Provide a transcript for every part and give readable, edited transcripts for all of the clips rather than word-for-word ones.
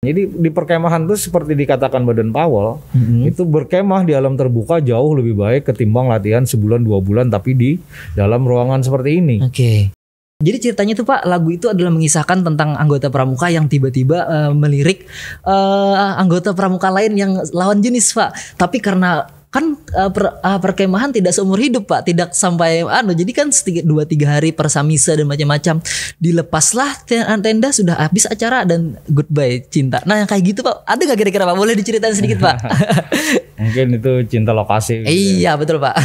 Jadi di perkemahan tuh seperti dikatakan Baden Powell, itu berkemah di alam terbuka jauh lebih baik ketimbang latihan sebulan 2 bulan tapi di dalam ruangan seperti ini. Oke. Jadi ceritanya tuh Pak, lagu itu adalah mengisahkan tentang anggota pramuka yang tiba-tiba melirik anggota pramuka lain yang lawan jenis Pak. Tapi karena kan perkemahan tidak seumur hidup Pak, tidak sampai jadi kan 2-3 hari persamisa dan macam-macam. Dilepaslah tenda, sudah habis acara dan goodbye cinta. Nah yang kayak gitu Pak, ada gak kira-kira Pak? Boleh diceritain sedikit Pak? Mungkin itu cinta lokasi gitu. Iya betul Pak.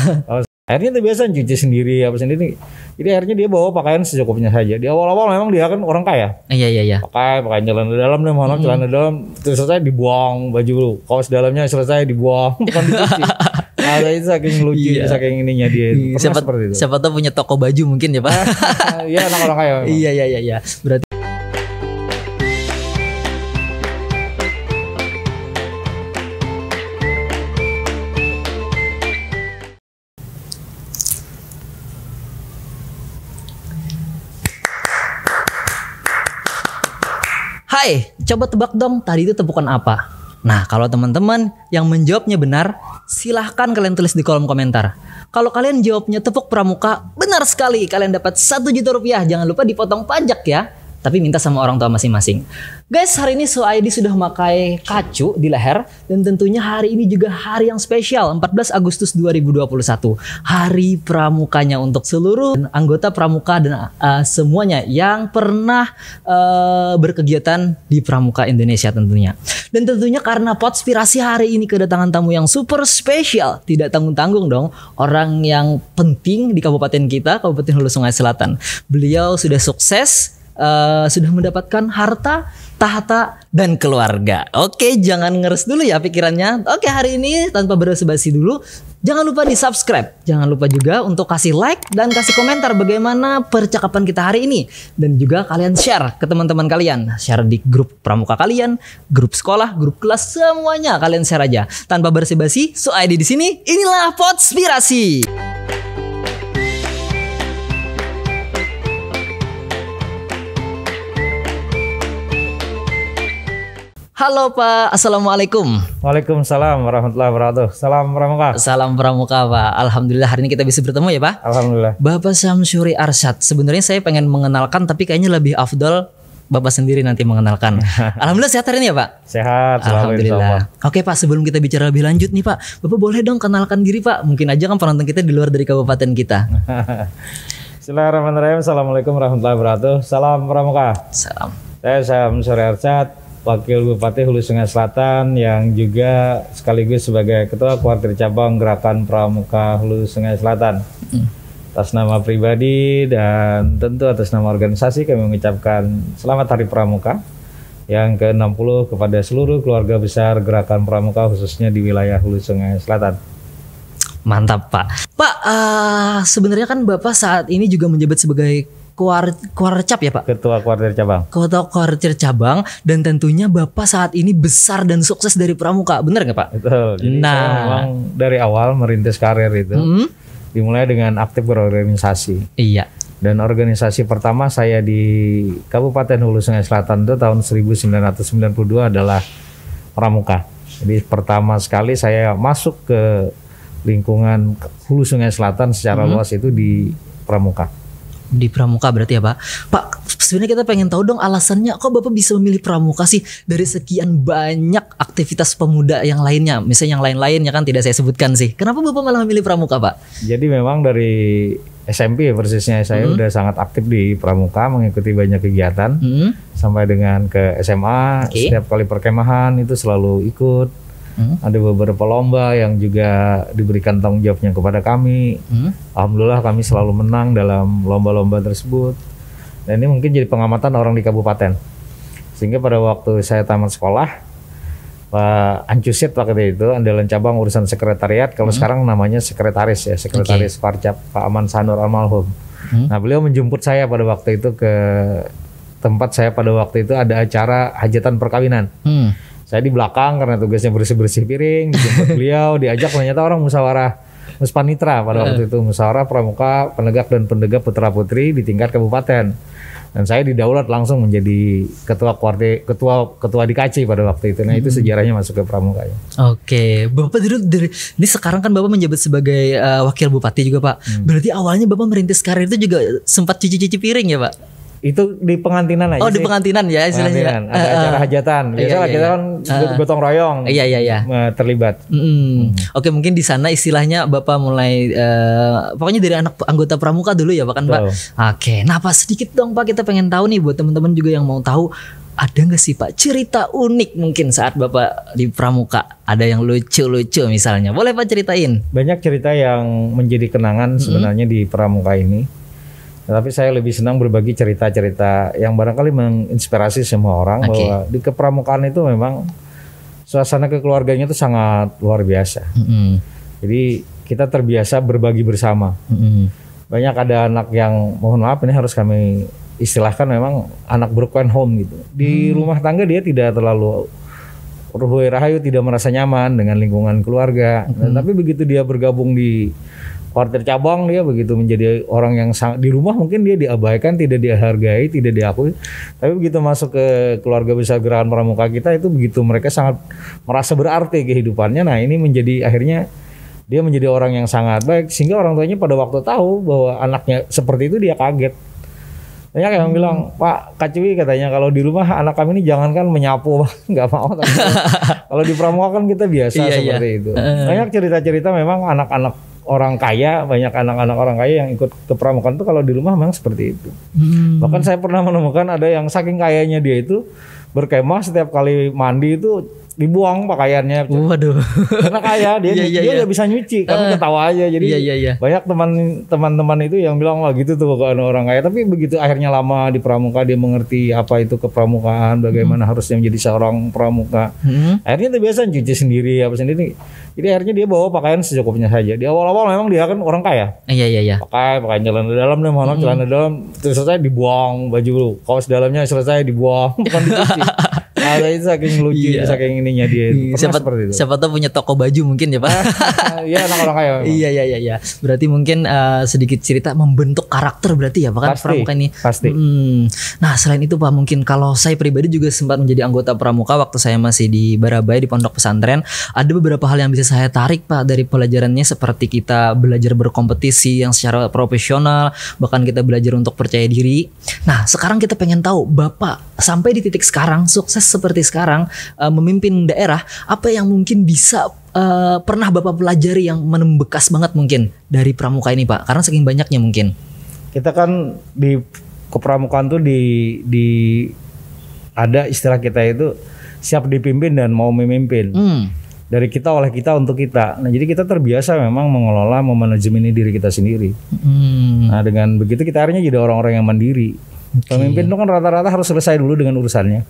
Akhirnya itu biasa cuci sendiri apa sendiri. Jadi akhirnya dia bawa pakaian secukupnya saja. Di awal-awal memang dia kan orang kaya. Iya. Pakaian celana dalam deh, celana dalam terus selesai dibuang, baju kaos dalamnya selesai dibuang, bukan dicuci. Ada itu saking lucu, saking ininya dia. Seperti itu. Siapa tahu punya toko baju mungkin ya Pak. Iya anak orang kaya. Iya. Berarti Hai, coba tebak dong tadi itu tepukan apa? Nah, kalau teman-teman yang menjawabnya benar, silahkan kalian tulis di kolom komentar. Kalau kalian jawabnya tepuk pramuka, benar sekali. Kalian dapat 1 juta rupiah. Jangan lupa dipotong pajak ya. Tapi minta sama orang tua masing-masing. Guys, hari ini SoID sudah memakai kacu di leher. Dan tentunya hari ini juga hari yang spesial, 14 Agustus 2021. Hari pramukanya untuk seluruh anggota pramuka dan semuanya yang pernah berkegiatan di Pramuka Indonesia tentunya. Dan tentunya karena Podspirasi hari ini kedatangan tamu yang super spesial. Tidak tanggung-tanggung dong, orang yang penting di kabupaten kita, Kabupaten Hulu Sungai Selatan. Beliau sudah sukses, sudah mendapatkan harta, tahta, dan keluarga. Oke, jangan ngeres dulu ya pikirannya. Oke, hari ini tanpa basa-basi dulu, jangan lupa di subscribe. Jangan lupa juga untuk kasih like dan kasih komentar bagaimana percakapan kita hari ini. Dan juga kalian share ke teman-teman kalian. Share di grup pramuka kalian, grup sekolah, grup kelas, semuanya kalian share aja. Tanpa basa-basi, SoID di sini. Inilah Podspirasi. Halo Pak, Assalamualaikum. Waalaikumsalam warahmatullahi wabarakatuh. Salam pramuka. Salam pramuka Pak. Alhamdulillah hari ini kita bisa bertemu ya Pak. Alhamdulillah. Bapak Syamsuri Arsyad. Sebenarnya saya pengen mengenalkan, tapi kayaknya lebih afdol Bapak sendiri nanti mengenalkan. Alhamdulillah sehat hari ini ya Pak. Sehat. Alhamdulillah. Oke Pak, sebelum kita bicara lebih lanjut nih Pak, Bapak boleh dong kenalkan diri Pak. Mungkin aja kan penonton kita di luar dari kabupaten kita. Bismillahirrahmanirrahim. Assalamualaikum warahmatullahi wabarakatuh. Salam pramuka. Salam. Saya Syamsuri Arsyad, Wakil Bupati Hulu Sungai Selatan yang juga sekaligus sebagai Ketua Kuartir Cabang Gerakan Pramuka Hulu Sungai Selatan. Atas nama pribadi dan tentu atas nama organisasi kami mengucapkan Selamat Hari Pramuka yang ke-60 kepada seluruh keluarga besar Gerakan Pramuka khususnya di wilayah Hulu Sungai Selatan. Mantap Pak. Pak, sebenarnya kan Bapak saat ini juga menjabat sebagai Kuarcap ya Pak? Ketua Kuartir Cabang. Ketua Kuartir Cabang, dan tentunya Bapak saat ini besar dan sukses dari pramuka, benar nggak Pak? Betul. Jadi saya memang dari awal merintis karir itu dimulai dengan aktif berorganisasi. Iya. Dan organisasi pertama saya di Kabupaten Hulu Sungai Selatan itu tahun 1992 adalah pramuka. Jadi pertama sekali saya masuk ke lingkungan Hulu Sungai Selatan secara luas itu di pramuka. Di pramuka berarti ya Pak. Pak, sebenarnya kita pengen tahu dong alasannya kok Bapak bisa memilih pramuka sih dari sekian banyak aktivitas pemuda yang lainnya. Misalnya yang lain-lainnya kan tidak saya sebutkan sih. Kenapa Bapak malah memilih pramuka Pak? Jadi memang dari SMP persisnya saya udah sangat aktif di pramuka, mengikuti banyak kegiatan sampai dengan ke SMA. Setiap kali perkemahan itu selalu ikut. Ada beberapa lomba yang juga diberikan tanggung jawabnya kepada kami. Alhamdulillah kami selalu menang dalam lomba-lomba tersebut. Dan ini mungkin jadi pengamatan orang di kabupaten. Sehingga pada waktu saya tamat sekolah, Pak Ancusit waktu itu andalan cabang urusan sekretariat. Kalau sekarang namanya sekretaris ya, sekretaris Parcap, Pak Aman Sanur almarhum. Nah beliau menjemput saya pada waktu itu ke tempat saya pada waktu itu ada acara hajatan perkawinan. Saya di belakang karena tugasnya bersih-bersih piring, dijemput beliau, diajak ternyata orang musyawarah Muspanitra pada waktu itu, musyawarah pramuka, penegak dan pendegap putra-putri di tingkat kabupaten. Dan saya didaulat langsung menjadi ketua di KC pada waktu itu. Nah itu sejarahnya masuk ke Pramuka ya. Oke, Bapak ini sekarang kan Bapak menjabat sebagai wakil bupati juga Pak. Berarti awalnya Bapak merintis karir itu juga sempat cuci-cuci piring ya Pak? Itu di pengantinan aja. Oh, di pengantinan ya istilahnya. Ada acara hajatan. Biasa kita kan gotong royong. Iya. Terlibat. Oke, mungkin di sana istilahnya Bapak mulai pokoknya dari anak anggota Pramuka dulu ya Pak kan Pak. Oke, nah Pak sedikit dong Pak, kita pengen tahu nih buat teman-teman juga yang mau tahu, ada nggak sih Pak cerita unik mungkin saat Bapak di Pramuka? Ada yang lucu-lucu misalnya. Boleh Pak ceritain? Banyak cerita yang menjadi kenangan sebenarnya di Pramuka ini. Tapi saya lebih senang berbagi cerita-cerita yang barangkali menginspirasi semua orang bahwa di kepramukaan itu memang suasana kekeluarganya itu sangat luar biasa. Jadi kita terbiasa berbagi bersama. Banyak ada anak yang mohon maaf ini harus kami istilahkan memang anak broken home gitu. Di rumah tangga dia tidak terlalu ruhui rahayu, tidak merasa nyaman dengan lingkungan keluarga. Tapi begitu dia bergabung di kuartir cabang, dia begitu menjadi orang yang di rumah mungkin dia diabaikan, tidak dihargai, tidak diakui. Tapi begitu masuk ke keluarga besar Gerakan Pramuka kita itu begitu mereka sangat merasa berarti kehidupannya. Nah ini menjadi akhirnya dia menjadi orang yang sangat baik sehingga orang tuanya pada waktu tahu bahwa anaknya seperti itu dia kaget. Banyak yang bilang, Pak Kaciwi katanya kalau di rumah anak kami ini jangankan menyapu, nggak mau. Kalau di Pramuka kan kita biasa seperti itu. Banyak cerita-cerita memang anak-anak orang kaya, banyak anak-anak orang kaya yang ikut ke pramukaan itu kalau di rumah memang seperti itu. Bahkan saya pernah menemukan ada yang saking kayanya dia itu berkemah setiap kali mandi itu dibuang pakaiannya. Waduh. Karena kaya dia nggak bisa nyuci karena ketawa aja. Jadi banyak teman-teman itu yang bilang wah gitu tuh kalau orang kaya. Tapi begitu akhirnya lama di pramuka dia mengerti apa itu kepramukaan, bagaimana harusnya menjadi seorang pramuka. Akhirnya terbiasa nyuci sendiri apa sendiri. Jadi akhirnya dia bawa pakaian secukupnya saja. Di awal-awal memang dia kan orang kaya. Iya. Pakaian celana dalam deh, mana celana dalam terus selesai dibuang, baju kaos dalamnya selesai dibuang, bukan dicuci. Nah, itu saking lucu, saking ininya dia. Siapa tahu punya toko baju mungkin ya Pak. Iya anak orang kaya. Iya. Berarti mungkin sedikit cerita membentuk karakter berarti ya Pak kan pramuka ini. Pasti. Nah selain itu Pak mungkin kalau saya pribadi juga sempat menjadi anggota pramuka waktu saya masih di Barabaya di pondok pesantren. Ada beberapa hal yang bisa saya tarik Pak dari pelajarannya seperti kita belajar berkompetisi yang secara profesional, bahkan kita belajar untuk percaya diri. Nah sekarang kita pengen tahu Bapak sampai di titik sekarang sukses seperti sekarang memimpin daerah, apa yang mungkin bisa pernah Bapak pelajari yang membekas banget mungkin dari pramuka ini Pak? Karena saking banyaknya mungkin. Kita kan di kepramukaan tuh di ada istilah kita itu siap dipimpin dan mau memimpin. Dari kita oleh kita untuk kita. Nah jadi kita terbiasa memang mengelola, memanajemeni diri kita sendiri. Nah dengan begitu kita akhirnya jadi orang-orang yang mandiri. Pemimpin itu kan rata-rata harus selesai dulu dengan urusannya.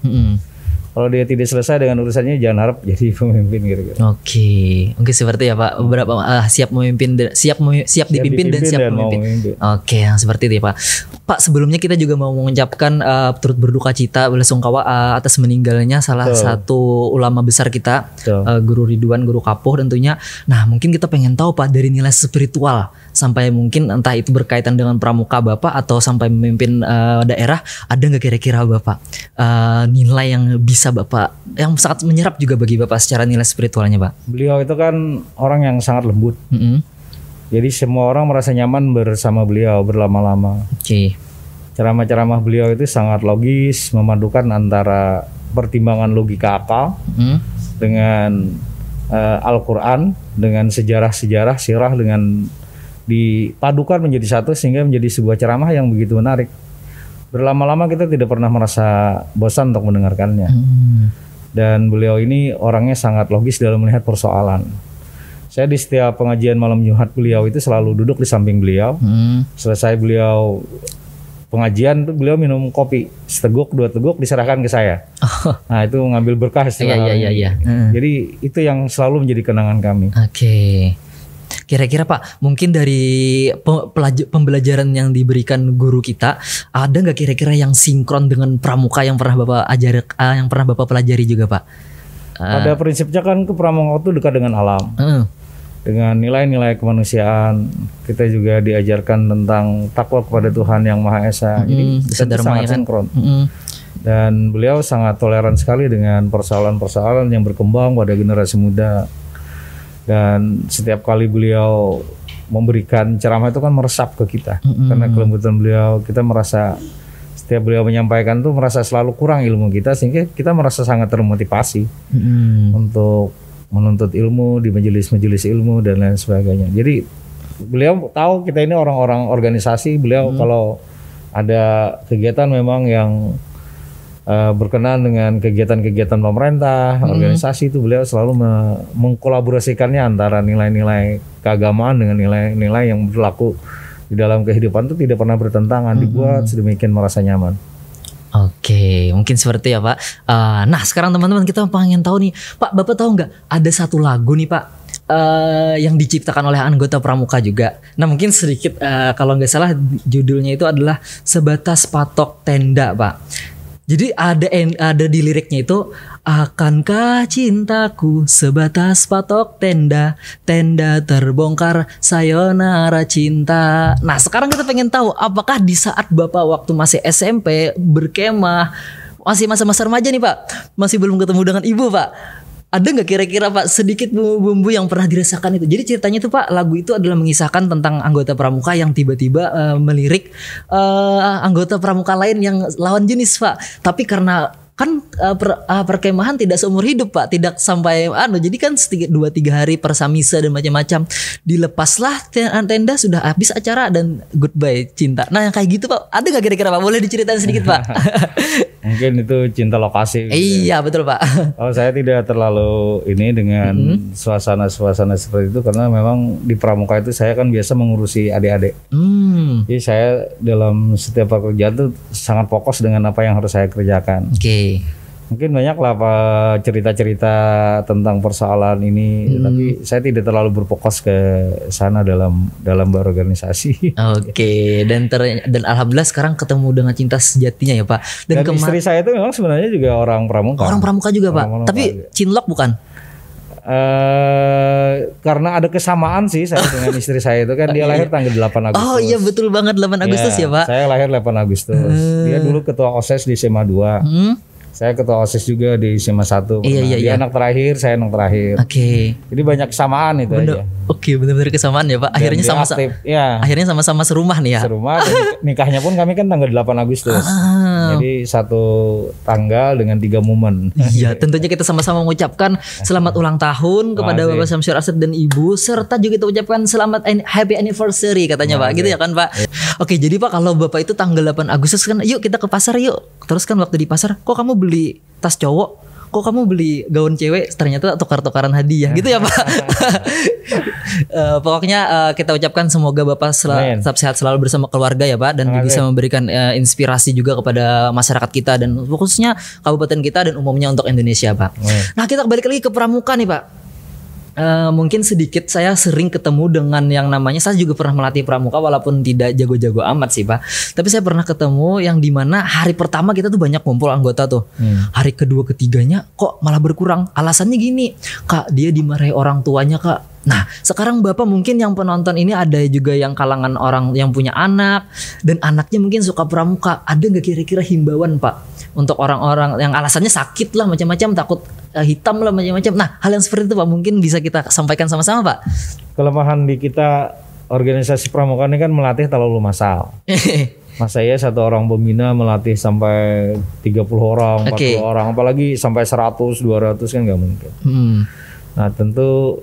Kalau dia tidak selesai dengan urusannya jangan harap jadi pemimpin gitu. Oke seperti ya Pak. Beberapa siap memimpin, siap dipimpin dan siap memimpin. Oke, yang seperti itu ya Pak. Pak sebelumnya kita juga mau mengucapkan turut berduka cita belasungkawa atas meninggalnya salah satu ulama besar kita, Guru Ridwan, Guru Kapuh tentunya. Nah mungkin kita pengen tahu Pak dari nilai spiritual sampai mungkin entah itu berkaitan dengan pramuka Bapak atau sampai memimpin daerah, ada nggak kira-kira Bapak nilai yang bisa Bapak yang sangat menyerap juga bagi Bapak secara nilai spiritualnya Pak? Beliau itu kan orang yang sangat lembut. Jadi semua orang merasa nyaman bersama beliau berlama-lama. Ceramah-ceramah beliau itu sangat logis, memadukan antara pertimbangan logika akal dengan Al-Quran, dengan sejarah-sejarah, sirah dengan dipadukan menjadi satu sehingga menjadi sebuah ceramah yang begitu menarik. Berlama-lama kita tidak pernah merasa bosan untuk mendengarkannya. Dan beliau ini orangnya sangat logis dalam melihat persoalan. Saya di setiap pengajian malam Jumat beliau itu selalu duduk di samping beliau. Selesai beliau pengajian tuh beliau minum kopi seteguk 2 teguk diserahkan ke saya. Nah itu ngambil berkah istilahnya. Jadi itu yang selalu menjadi kenangan kami. Kira-kira Pak, mungkin dari pembelajaran yang diberikan guru kita, ada nggak kira-kira yang sinkron dengan pramuka yang pernah Bapak ajari, yang pernah Bapak pelajari juga Pak? Pada prinsipnya kan ke pramuka itu dekat dengan alam. dengan nilai-nilai kemanusiaan. Kita juga diajarkan tentang takwa kepada Tuhan yang Maha Esa. Jadi kita sangat sinkron. Dan beliau sangat toleran sekali dengan persoalan-persoalan yang berkembang pada generasi muda. Dan setiap kali beliau memberikan ceramah itu kan meresap ke kita. Karena kelembutan beliau, kita merasa setiap beliau menyampaikan tuh merasa selalu kurang ilmu kita, sehingga kita merasa sangat termotivasi untuk menuntut ilmu di majelis-majelis ilmu dan lain sebagainya. Jadi beliau tahu kita ini orang-orang organisasi. Beliau kalau ada kegiatan memang yang berkenaan dengan kegiatan-kegiatan pemerintah, organisasi, itu beliau selalu mengkolaborasikannya antara nilai-nilai keagamaan dengan nilai-nilai yang berlaku di dalam kehidupan, itu tidak pernah bertentangan, dibuat sedemikian merasa nyaman. Oke, mungkin seperti ya Pak. Nah sekarang teman-teman kita pengen tahu nih, Pak, Bapak tahu nggak ada satu lagu nih Pak yang diciptakan oleh anggota Pramuka juga. Nah mungkin sedikit kalau nggak salah judulnya itu adalah Sebatas Patok Tenda Pak. Jadi ada di liriknya itu, akankah cintaku sebatas patok tenda, tenda terbongkar, sayonara cinta. Nah sekarang kita pengen tahu, apakah di saat Bapak waktu masih SMP berkemah, masih masa-masa remaja nih Pak, masih belum ketemu dengan ibu Pak, ada nggak kira-kira Pak sedikit bumbu-bumbu yang pernah dirasakan itu? Jadi ceritanya itu Pak, lagu itu adalah mengisahkan tentang anggota Pramuka yang tiba-tiba melirik anggota Pramuka lain yang lawan jenis Pak. Tapi karena kan perkemahan tidak seumur hidup Pak, tidak sampai jadi kan 2-3 hari persamisa dan macam-macam. Dilepaslah tenda, sudah habis acara dan goodbye cinta. Nah yang kayak gitu Pak, ada nggak kira-kira Pak? Boleh diceritain sedikit Pak? Mungkin itu cinta lokasi. Iya betul Pak. Kalau saya tidak terlalu ini dengan suasana-suasana seperti itu, karena memang di Pramuka itu saya kan biasa mengurusi adik-adik. Jadi saya dalam setiap pekerjaan itu sangat fokus dengan apa yang harus saya kerjakan. Oke. Mungkin banyak lah cerita-cerita tentang persoalan ini, tapi saya tidak terlalu berfokus ke sana dalam berorganisasi. Oke. Dan alhamdulillah sekarang ketemu dengan cinta sejatinya ya Pak. Dan istri saya itu memang sebenarnya juga orang Pramuka. Orang Pramuka juga Pak. Pramuka. Tapi cinlok bukan? Karena ada kesamaan sih saya dengan istri saya itu kan, dia lahir tanggal 8 Agustus. Oh iya betul banget 8 Agustus ya Pak. Saya lahir 8 Agustus. Dia dulu ketua OSIS di SMA 2. Saya ketua OSIS juga di SMA 1. Dia anak terakhir, saya anak terakhir. Oke. Jadi banyak kesamaan itu aja. Oke, benar-benar kesamaan ya Pak. Akhirnya sama-sama. Ya. Akhirnya sama-sama serumah nih ya. Serumah. Dan nikahnya pun kami kan tanggal 8 Agustus. Jadi satu tanggal dengan 3 momen. Iya, tentunya kita sama-sama mengucapkan selamat ulang tahun kepada Bapak Syamsur Arsad dan Ibu, serta juga kita ucapkan selamat happy anniversary katanya Pak. Gitu ya kan Pak. Oke, jadi Pak kalau Bapak itu tanggal 8 Agustus kan, yuk kita ke pasar yuk. Terus kan waktu di pasar, kok kamu beli tas cowok, kok kamu beli gaun cewek, ternyata tukar-tukaran hadiah gitu ya Pak. Pokoknya kita ucapkan semoga Bapak tetap sehat selalu bersama keluarga ya Pak, dan bisa memberikan inspirasi juga kepada masyarakat kita dan khususnya kabupaten kita dan umumnya untuk Indonesia Pak. Nah kita balik lagi ke Pramuka nih Pak. Mungkin sedikit saya sering ketemu dengan yang namanya, saya juga pernah melatih Pramuka walaupun tidak jago-jago amat sih Pak, tapi saya pernah ketemu yang dimana hari pertama kita tuh banyak kumpul anggota tuh, hari kedua ketiganya kok malah berkurang. Alasannya gini Kak, dia dimarahi orang tuanya Kak. Nah sekarang Bapak mungkin yang penonton ini ada juga yang kalangan orang yang punya anak dan anaknya mungkin suka Pramuka. Ada nggak kira-kira himbauan Pak untuk orang-orang yang alasannya sakit lah macam-macam, takut hitam lah macam-macam. Nah hal yang seperti itu Pak mungkin bisa kita sampaikan sama-sama Pak. Kelemahan di kita organisasi Pramuka ini kan melatih terlalu massal. Mas saya satu orang pembina melatih sampai 30 orang, 40 orang, apalagi sampai 100, 200 kan nggak mungkin. Nah tentu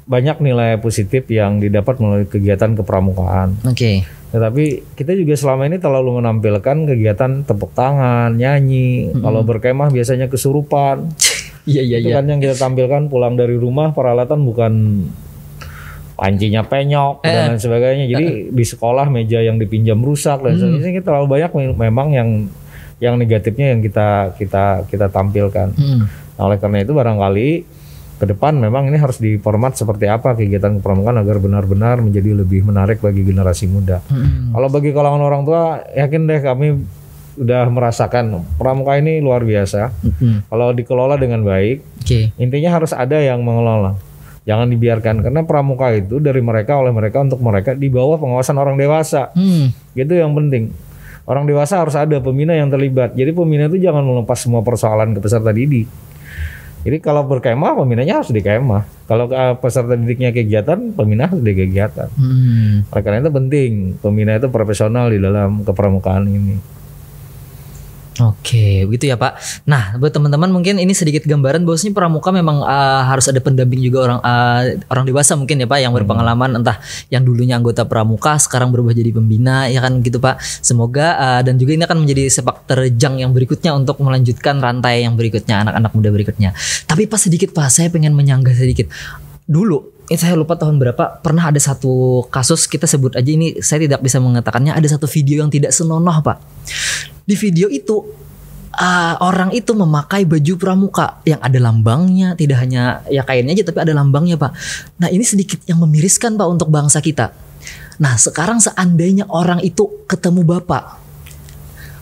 banyak nilai positif yang didapat melalui kegiatan kepramukaan. Tetapi kita juga selama ini terlalu menampilkan kegiatan tepuk tangan, nyanyi. Kalau berkemah biasanya kesurupan. Itu kan yang kita tampilkan pulang dari rumah, peralatan bukan pancinya penyok dan lain sebagainya. Jadi di sekolah meja yang dipinjam rusak dan sebagainya. Kita terlalu banyak memang yang negatifnya yang kita tampilkan. Nah, oleh karena itu barangkali ke depan memang ini harus diformat seperti apa kegiatan kepramukaan agar benar-benar menjadi lebih menarik bagi generasi muda. Kalau bagi kalangan orang tua, yakin deh kami udah merasakan pramuka ini luar biasa. Kalau dikelola dengan baik, intinya harus ada yang mengelola. Jangan dibiarkan, karena pramuka itu dari mereka, oleh mereka, untuk mereka, di bawah pengawasan orang dewasa. Itu yang penting. Orang dewasa harus ada pembina yang terlibat. Jadi pembina itu jangan melepas semua persoalan ke peserta didik. Jadi kalau berkemah, pembinanya harus di kemah. Kalau peserta didiknya kegiatan, pembina harus di kegiatan. Oleh karena itu penting, pembina itu profesional di dalam kepramukaan ini. Oke, begitu ya Pak. Nah, buat teman-teman mungkin ini sedikit gambaran bahwasanya pramuka memang harus ada pendamping juga orang dewasa mungkin ya Pak yang berpengalaman, entah yang dulunya anggota pramuka sekarang berubah jadi pembina ya kan gitu Pak. Semoga dan juga ini akan menjadi sepak terjang yang berikutnya untuk melanjutkan rantai yang berikutnya, anak-anak muda berikutnya. Tapi Pak sedikit Pak, saya pengen menyanggah sedikit. Dulu saya lupa tahun berapa, pernah ada satu kasus, kita sebut aja ini, saya tidak bisa mengatakannya, ada satu video yang tidak senonoh Pak. Di video itu orang itu memakai baju pramuka yang ada lambangnya, tidak hanya ya kainnya aja tapi ada lambangnya Pak. Nah ini sedikit yang memiriskan Pak untuk bangsa kita. Nah sekarang seandainya orang itu ketemu Bapak,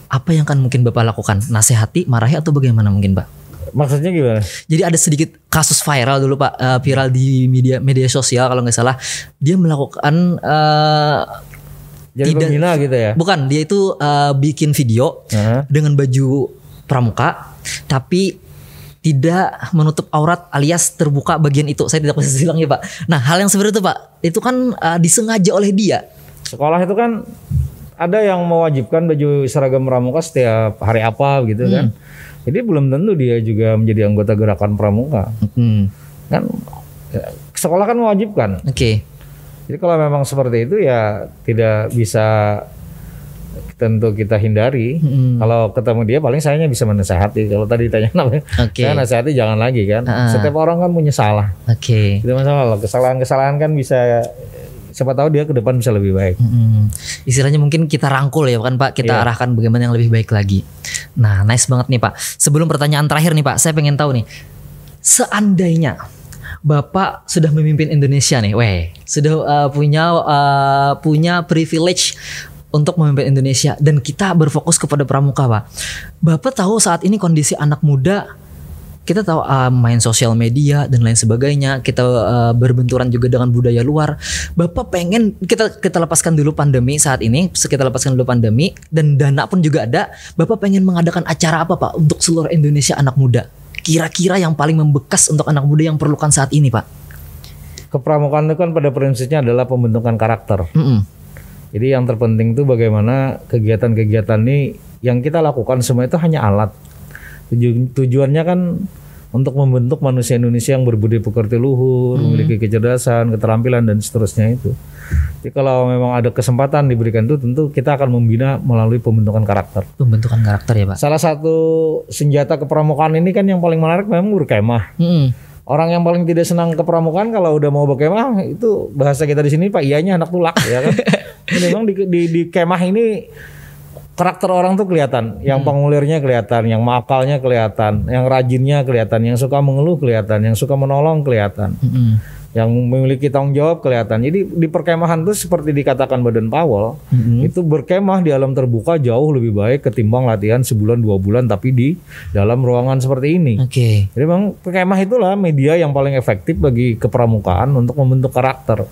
apa yang akan mungkin Bapak lakukan? Nasihati, marahi atau bagaimana mungkin Pak? Maksudnya gimana? Jadi ada sedikit kasus viral dulu Pak, viral di media sosial kalau nggak salah. Dia melakukan jadi pembina gitu ya? Bukan, dia itu bikin video dengan baju pramuka, tapi tidak menutup aurat alias terbuka bagian itu. Saya tidak bisa bilang ya Pak. Nah hal yang seperti itu Pak, itu kan disengaja oleh dia. Sekolah itu kan ada yang mewajibkan baju seragam pramuka setiap hari apa gitu kan. Jadi belum tentu dia juga menjadi anggota gerakan pramuka. Kan sekolah kan mewajibkan. Oke. Jadi kalau memang seperti itu ya tidak bisa tentu kita hindari. Kalau ketemu dia paling saya bisa menasehati. Kalau tadi ditanya namanya, saya nasihati jangan lagi kan. Setiap orang kan punya salah. Itu masalah. Kesalahan-kesalahan kan bisa, siapa tahu dia ke depan bisa lebih baik. Istilahnya mungkin kita rangkul ya kan Pak, kita arahkan bagaimana yang lebih baik lagi. Nah nice banget nih Pak. Sebelum pertanyaan terakhir nih Pak, saya pengen tahu nih, seandainya Bapak sudah memimpin Indonesia nih, sudah punya privilege untuk memimpin Indonesia dan kita berfokus kepada pramuka Pak. Bapak tahu saat ini kondisi anak muda, kita tahu main sosial media dan lain sebagainya, kita berbenturan juga dengan budaya luar. Bapak pengen kita lepaskan dulu pandemi saat ini, kita lepaskan dulu pandemi dan dana pun juga ada. Bapak pengen mengadakan acara apa Pak untuk seluruh Indonesia anak muda? Kira-kira yang paling membekas untuk anak muda yang perlukan saat ini Pak? Kepramukaan itu kan pada prinsipnya adalah pembentukan karakter. Jadi yang terpenting itu bagaimana kegiatan-kegiatan ini yang kita lakukan semua itu hanya alat. Tujuannya kan untuk membentuk manusia Indonesia yang berbudi pekerti luhur, memiliki kecerdasan, keterampilan dan seterusnya itu. Jadi kalau memang ada kesempatan diberikan itu, tentu kita akan membina melalui pembentukan karakter. Pembentukan karakter ya Pak. Salah satu senjata kepramukaan ini kan yang paling menarik memang berkemah. Orang yang paling tidak senang kepramukaan kalau udah mau berkemah, itu bahasa kita di sini Pak, ianya anak tulak ya kan. Memang di kemah ini karakter orang tuh kelihatan, yang pengulirnya kelihatan, yang makalnya kelihatan, yang rajinnya kelihatan, yang suka mengeluh kelihatan, yang suka menolong kelihatan, yang memiliki tanggung jawab kelihatan. Jadi di perkemahan tuh seperti dikatakan Baden Powell, itu berkemah di alam terbuka jauh lebih baik ketimbang latihan sebulan 2 bulan tapi di dalam ruangan seperti ini. Jadi memang perkemah itulah media yang paling efektif bagi kepramukaan untuk membentuk karakter.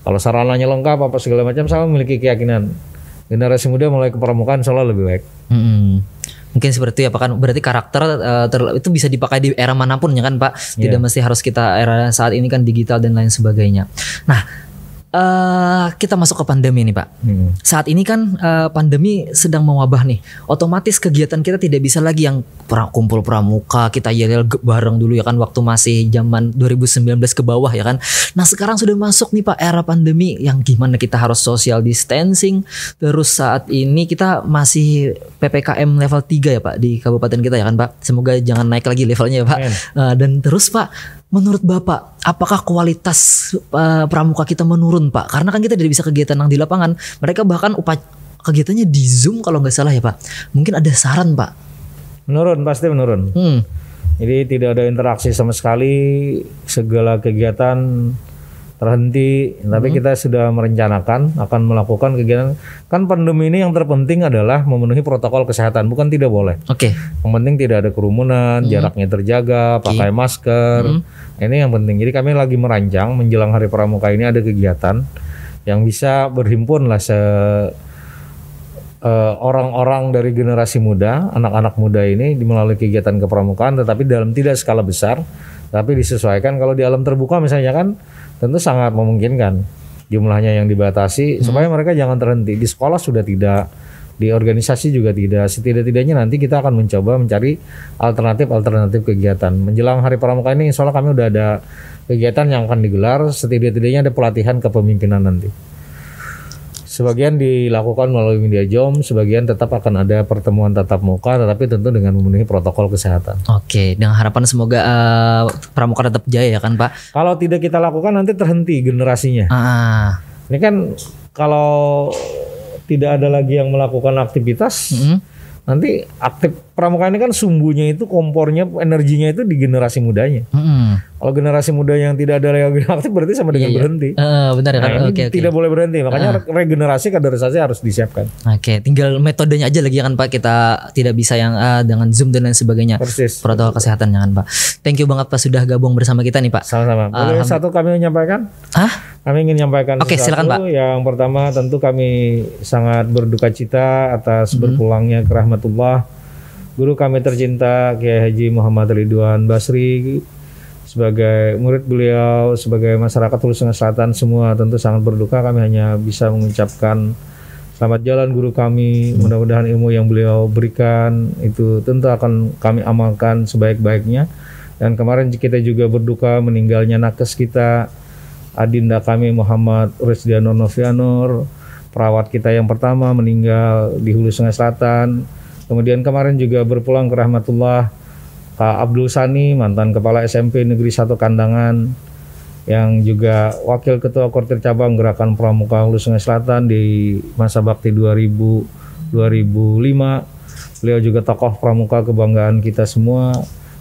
Kalau sarananya lengkap apa segala macam, saya memiliki keyakinan generasi muda mulai kepramukaan insya Allah lebih baik. Mungkin seperti itu ya Pak, kan berarti karakter itu bisa dipakai di era manapun ya kan Pak. Tidak mesti harus kita era saat ini kan digital dan lain sebagainya. Nah kita masuk ke pandemi nih Pak. Saat ini kan pandemi sedang mewabah nih. Otomatis kegiatan kita tidak bisa lagi yang kumpul pramuka, kita yel bareng dulu ya kan waktu masih zaman 2019 ke bawah ya kan. Nah sekarang sudah masuk nih Pak era pandemi yang gimana kita harus social distancing. Terus saat ini kita masih PPKM level 3 ya Pak di kabupaten kita ya kan Pak. Semoga jangan naik lagi levelnya ya Pak. Dan terus Pak, menurut Bapak, apakah kualitas pramuka kita menurun Pak? Karena kan kita tidak bisa kegiatan yang di lapangan. Mereka bahkan kegiatannya di Zoom kalau nggak salah ya Pak. Mungkin ada saran Pak? Menurun, pasti menurun. Jadi tidak ada interaksi sama sekali. Segala kegiatan terhenti, tapi kita sudah merencanakan akan melakukan kegiatan. Kan pandemi ini yang terpenting adalah memenuhi protokol kesehatan, bukan tidak boleh. Yang penting tidak ada kerumunan, jaraknya terjaga, pakai masker. Ini yang penting. Jadi kami lagi merancang menjelang Hari Pramuka ini ada kegiatan yang bisa berhimpun lah orang-orang dari generasi muda, anak-anak muda ini melalui kegiatan kepramukaan, tetapi dalam tidak skala besar, tapi disesuaikan. Kalau di alam terbuka misalnya kan tentu sangat memungkinkan jumlahnya yang dibatasi supaya mereka jangan terhenti. Di sekolah sudah tidak, di organisasi juga tidak. Setidak-tidaknya nanti kita akan mencoba mencari alternatif kegiatan. Menjelang Hari Pramuka ini insya Allah kami udah ada kegiatan yang akan digelar. Setidak-tidaknya ada pelatihan kepemimpinan nanti. Sebagian dilakukan melalui media Zoom, sebagian tetap akan ada pertemuan tatap muka, tetapi tentu dengan memenuhi protokol kesehatan. Dengan harapan semoga pramuka tetap jaya ya kan Pak. Kalau tidak kita lakukan nanti terhenti generasinya. Ini kan kalau tidak ada lagi yang melakukan aktivitas, nanti pramuka ini kan sumbunya itu, kompornya, energinya itu di generasi mudanya. Kalau generasi muda yang tidak ada lagi aktif berarti sama dengan berhenti. Benar kan? Tidak boleh berhenti. Makanya regenerasi, kaderisasi harus disiapkan. Tinggal metodenya aja lagi ya kan Pak. Kita tidak bisa yang dengan Zoom dan lain sebagainya. Persis. Protokol kesehatan ya kan Pak. Thank you banget Pak sudah gabung bersama kita nih Pak. Sama-sama. Boleh satu kami menyampaikan? Kami ingin menyampaikan silakan Pak. Yang pertama tentu kami sangat berduka cita atas berpulangnya ke rahmatullah guru kami tercinta Kiai Haji Muhammad Ridwan Basri. Sebagai murid beliau, sebagai masyarakat Hulu Sungai Selatan semua tentu sangat berduka. Kami hanya bisa mengucapkan selamat jalan guru kami. Mudah-mudahan ilmu yang beliau berikan itu tentu akan kami amalkan sebaik-baiknya. Dan kemarin kita juga berduka meninggalnya nakes kita, adinda kami Muhammad Rusdianur Novianur, perawat kita yang pertama meninggal di Hulu Sungai Selatan. Kemudian kemarin juga berpulang ke rahmatullah Pak Abdul Sani, mantan Kepala SMP Negeri 1 Kandangan, yang juga Wakil Ketua Kortir Cabang Gerakan Pramuka Hulu Sungai Selatan di masa bakti 2000-2005. Beliau juga tokoh pramuka kebanggaan kita semua.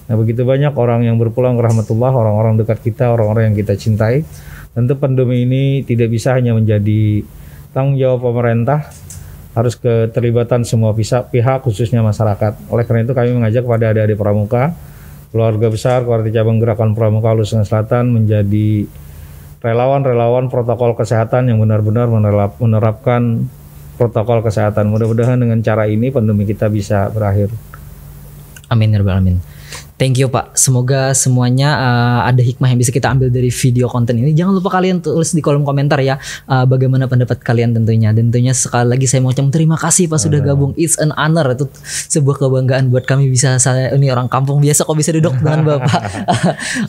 Nah, begitu banyak orang yang berpulang ke rahmatullah, orang-orang dekat kita, orang-orang yang kita cintai. Tentu pandemi ini tidak bisa hanya menjadi tanggung jawab pemerintah, harus keterlibatan semua pihak khususnya masyarakat. Oleh karena itu kami mengajak kepada adik-adik pramuka, keluarga besar Kortir Cabang Gerakan Pramuka Hulu Sungai Selatan menjadi relawan-relawan protokol kesehatan yang benar-benar menerapkan protokol kesehatan. Mudah-mudahan dengan cara ini pandemi kita bisa berakhir. Amin ya rabbal alamin. Thank you Pak. Semoga semuanya ada hikmah yang bisa kita ambil dari video konten ini. Jangan lupa kalian tulis di kolom komentar ya bagaimana pendapat kalian tentunya. Dan tentunya sekali lagi saya mau ucapkan terima kasih Pak sudah gabung. It's an honor. Itu sebuah kebanggaan buat kami bisa, saya ini orang kampung biasa kok bisa duduk dengan Bapak.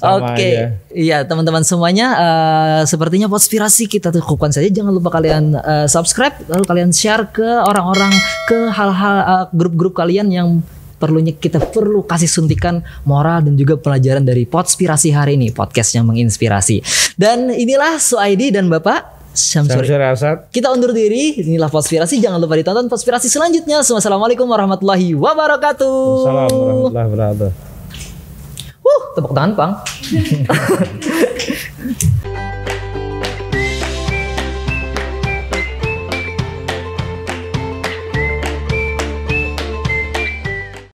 Oke. Iya teman-teman semuanya, sepertinya Podspirasi kita cukupkan saja. Jangan lupa kalian subscribe, lalu kalian share ke orang-orang, ke hal-hal grup-grup kalian yang kita perlu kasih suntikan moral dan juga pelajaran dari Podspirasi hari ini, podcast yang menginspirasi. Dan inilah Suaidi dan Bapak Syamsuri Asad. Kita undur diri. Inilah Podspirasi. Jangan lupa ditonton Podspirasi selanjutnya. Wassalamualaikum warahmatullahi wabarakatuh. Waalaikumsalam warahmatullahi wabarakatuh. Tepuk tangan Pang.